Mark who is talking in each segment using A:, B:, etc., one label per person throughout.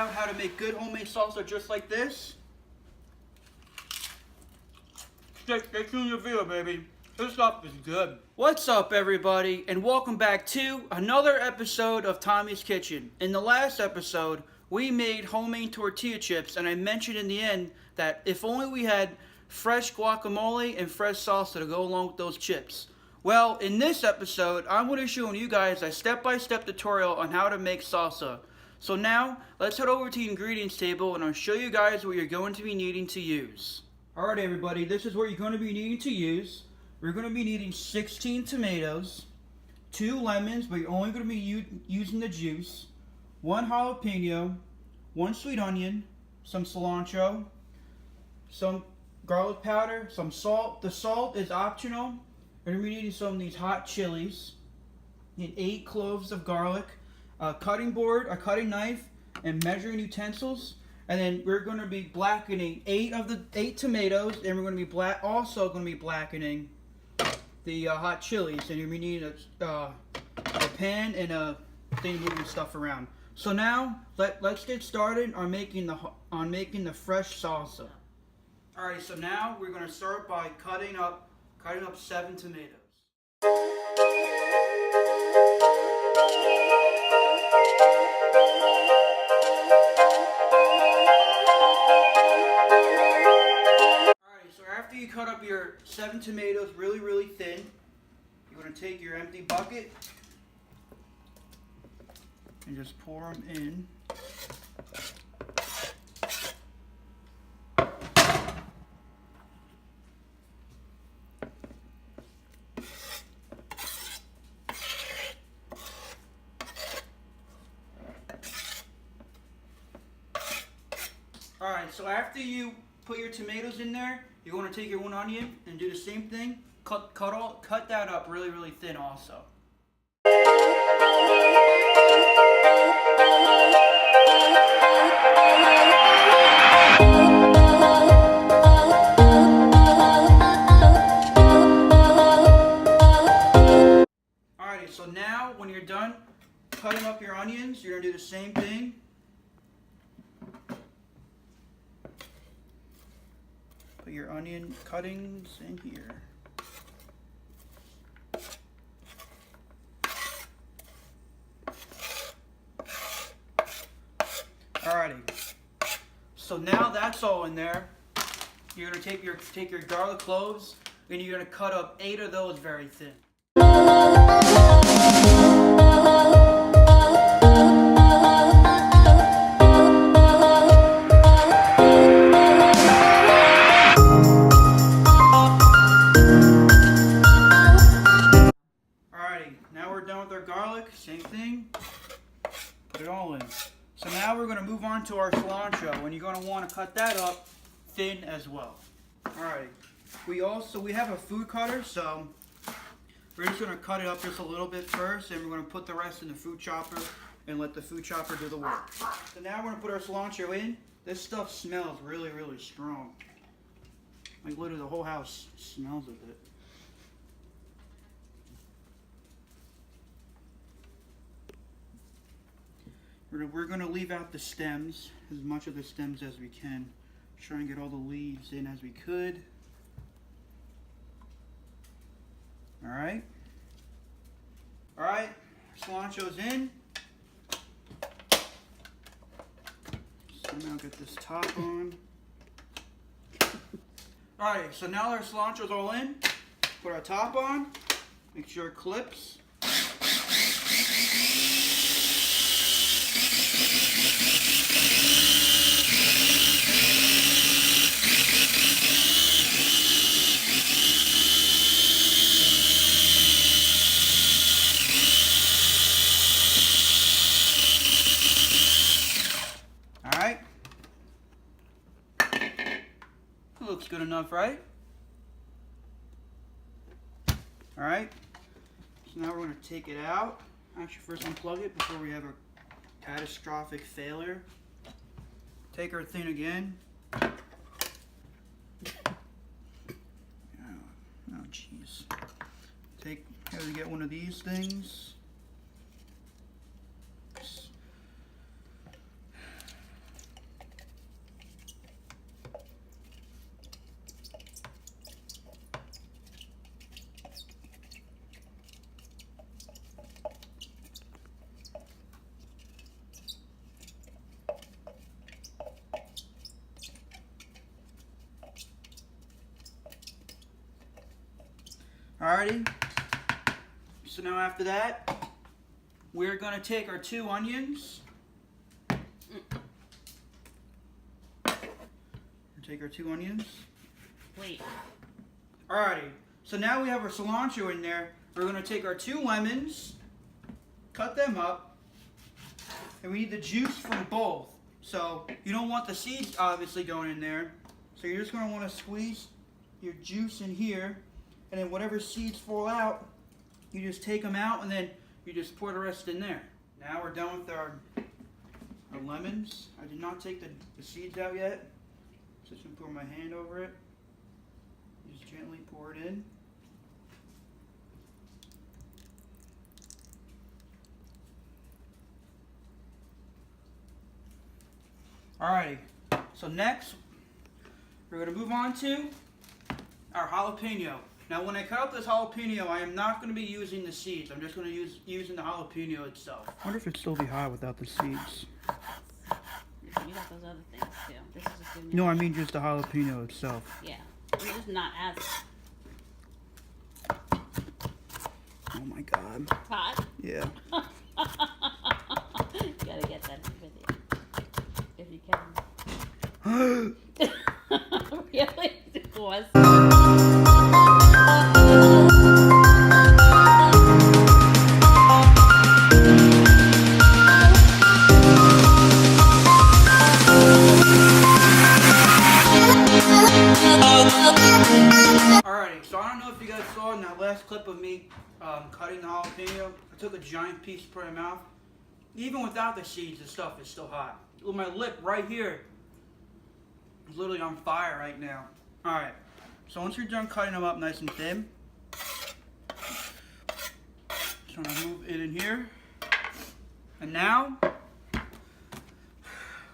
A: out how to make good homemade salsa just like this? Stay tuned to the video, baby. This stuff is good. What's up, everybody, and welcome back to another episode of Tommy's Kitchen. In the last episode, we made homemade tortilla chips, and I mentioned in the end that if only we had fresh guacamole and fresh salsa to go along with those chips. Well, in this episode, I'm going to show you guys a step-by-step tutorial on how to make salsa. So now, let's head over to the ingredients table and I'll show you guys what you're going to be needing to use. Alright everybody, this is what you're going to be needing to use. We're going to be needing 16 tomatoes, 2 lemons, but you're only going to be using the juice, 1 jalapeno, 1 sweet onion, some cilantro, some garlic powder, some salt. The salt is optional. We're going to be needing some of these hot chilies, and 8 cloves of garlic, a cutting board, a cutting knife, and measuring utensils. And then we're going to be blackening 8 tomatoes, and we're going to be also going to be blackening the hot chilies. And you're going to need a pan and a thing moving stuff around. So now let's get started on making the fresh salsa. All right, so now we're going to start by cutting up 7 tomatoes. Alright, so after you cut up your 7 tomatoes really thin, you're going to take your empty bucket and just pour them in. Alright, so after you put your tomatoes in there, you're going to take your 1 onion and do the same thing. Cut that up really thin also. Alrighty, so now when you're done cutting up your onions, you're going to do the same thing. Put your onion cuttings in here. Alrighty. So now that's all in there. You're gonna take your garlic cloves and you're gonna cut up 8 of those very thin. Same thing, put it all in. So now we're going to move on to our cilantro, and you're going to want to cut that up thin as well. Alright, we have a food cutter, so we're just going to cut it up just a little bit first, and we're going to put the rest in the food chopper and let the food chopper do the work. So now we're going to put our cilantro in. This stuff smells really strong. Like literally the whole house smells of it. We're going to leave out the stems, as much of the stems as we can. Try and get all the leaves in as we could. Alright. Alright, cilantro's in. So now get this top on. Alright, so now our cilantro's all in. Put our top on. Make sure it clips. Alright. Looks good enough, right? Alright. So now we're going to take it out. Actually, first unplug it before we have a catastrophic failure. Take our thing again. Oh, jeez. Here to get one of these things. Alrighty. So now after that, we're gonna take our 2 onions. Take our 2 onions.
B: Wait.
A: Alrighty. So now we have our cilantro in there. We're gonna take our 2 lemons, cut them up, and we need the juice from both. So you don't want the seeds obviously going in there. So you're just gonna want to squeeze your juice in here, and then whatever seeds fall out, you just take them out, and then you just pour the rest in there. Now we're done with our lemons. I did not take the seeds out yet. Just gonna pour my hand over it. Just gently pour it in. Alrighty, so next we're going to move on to our jalapeno. Now when I cut up this jalapeno, I am not going to be using the seeds. I'm just going to using the jalapeno itself. I wonder if it'd still be hot without the seeds.
B: You got those other things too. This is just giving me
A: No, I mean just the jalapeno itself.
B: Yeah, it's just not as
A: Oh my god.
B: hot.
A: Yeah.
B: You gotta get that with you. If you can. Really? It was.
A: Alrighty, so I don't know if you guys saw in that last clip of me cutting the jalapeno. I took a giant piece, put it in my mouth. Even without the seeds, the stuff is still hot. Look, my lip right here is literally on fire right now. Alright, so once you're done cutting them up nice and thin, just want to move it in here. And now,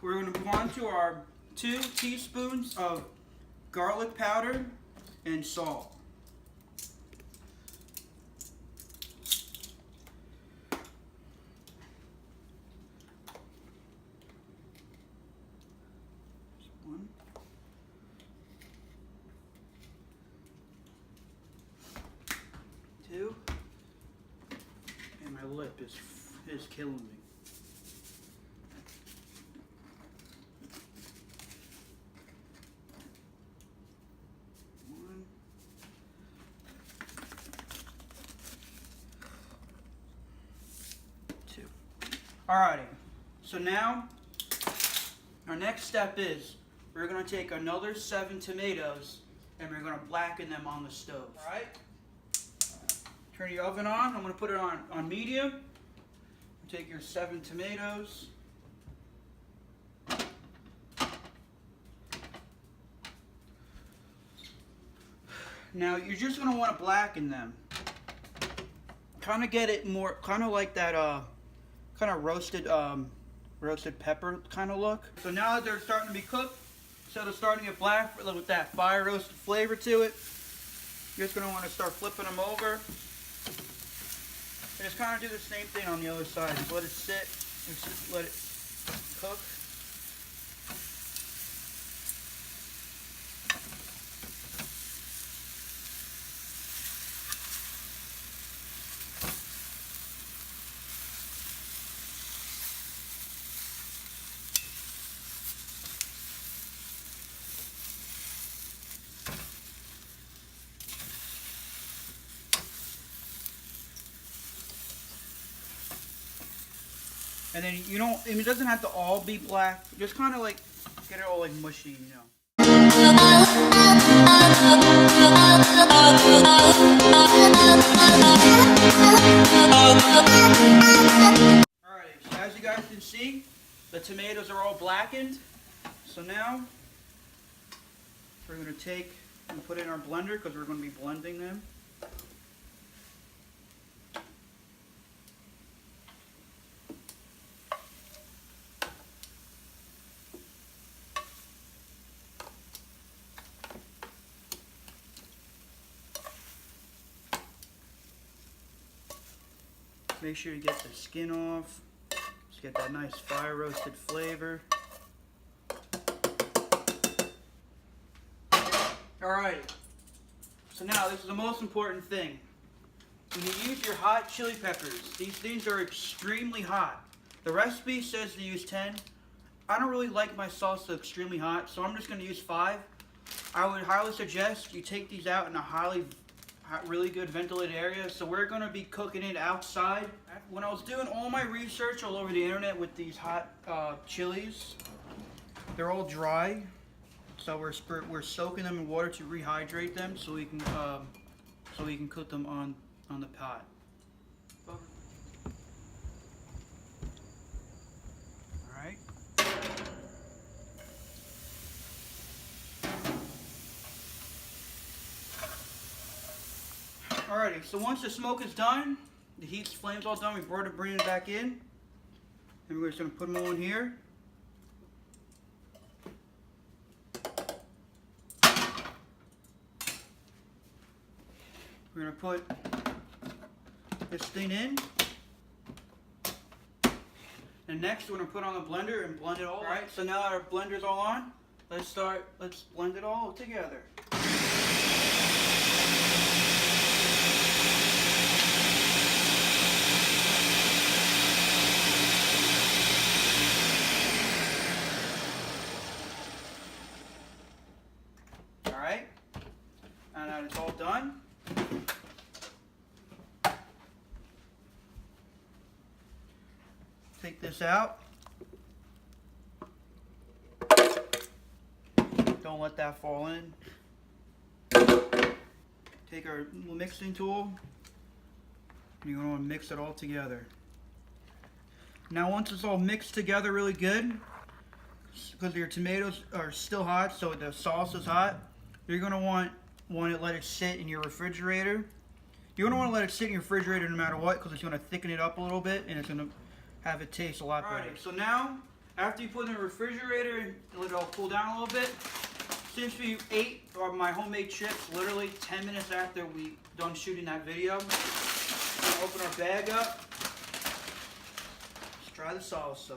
A: we're going to move on to our 2 teaspoons of garlic powder and salt. One. 2. And my lip is killing me. 1. Alrighty, so now our next step is we're going to take another 7 tomatoes and we're going to blacken them on the stove. Alright, turn your oven on. I'm going to put it on medium. Take your 7 tomatoes. Now you're just going to want to blacken them. Kind of get it more, kind of like that kind of roasted pepper kind of look. So now that they're starting to be cooked, instead of starting to get black with that fire roasted flavor to it, you're just going to want to start flipping them over. And just kind of do the same thing on the other side. Just let it sit and just let it cook. And then you don't, I mean, it doesn't have to all be black. Just kind of like get it all like mushy, you know. Alright, so as you guys can see, the tomatoes are all blackened. So now we're going to take and put it in our blender because we're going to be blending them. Make sure you get the skin off. Just get that nice fire roasted flavor. Alright, So now, this is the most important thing. When you use your hot chili peppers, these things are extremely hot. The recipe says to use 10. I don't really like my salsa extremely hot, so I'm just going to use 5. I would highly suggest you take these out in a really good ventilated area. So we're going to be cooking it outside. When I was doing all my research all over the internet with these hot chilies, they're all dry. So we're soaking them in water to rehydrate them so we can cook them on the pot. Alright. Alrighty, so once the smoke is done, the flame's all done, we bring it back in. And we're just going to put them all in here. We're going to put this thing in. And next we're going to put on the blender and blend it all. Alright, so now our blender's all on. Let's blend it all together. Alright, and now it's all done. Take this out. Don't let that fall in. Take our little mixing tool. And you're going to want to mix it all together. Now once it's all mixed together really good, because your tomatoes are still hot, so the salsa's hot, you're going to want to let it sit in your refrigerator. You're going to want to let it sit in your refrigerator no matter what, because it's going to thicken it up a little bit and it's going to have it taste a lot better. Alright, so now, after you put it in the refrigerator and let it all cool down a little bit, since we ate my homemade chips literally 10 minutes after we done shooting that video, we're gonna open our bag up. Let's try the salsa.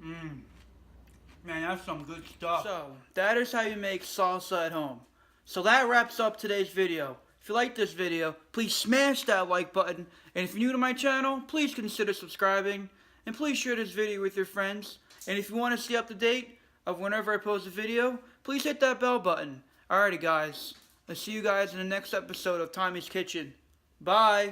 A: Man, that's some good stuff. So, that is how you make salsa at home. So that wraps up today's video. If you like this video, please smash that like button. And if you're new to my channel, please consider subscribing. And please share this video with your friends. And if you want to stay up to date of whenever I post a video, please hit that bell button. Alrighty guys, I'll see you guys in the next episode of Tommy's Kitchen. Bye!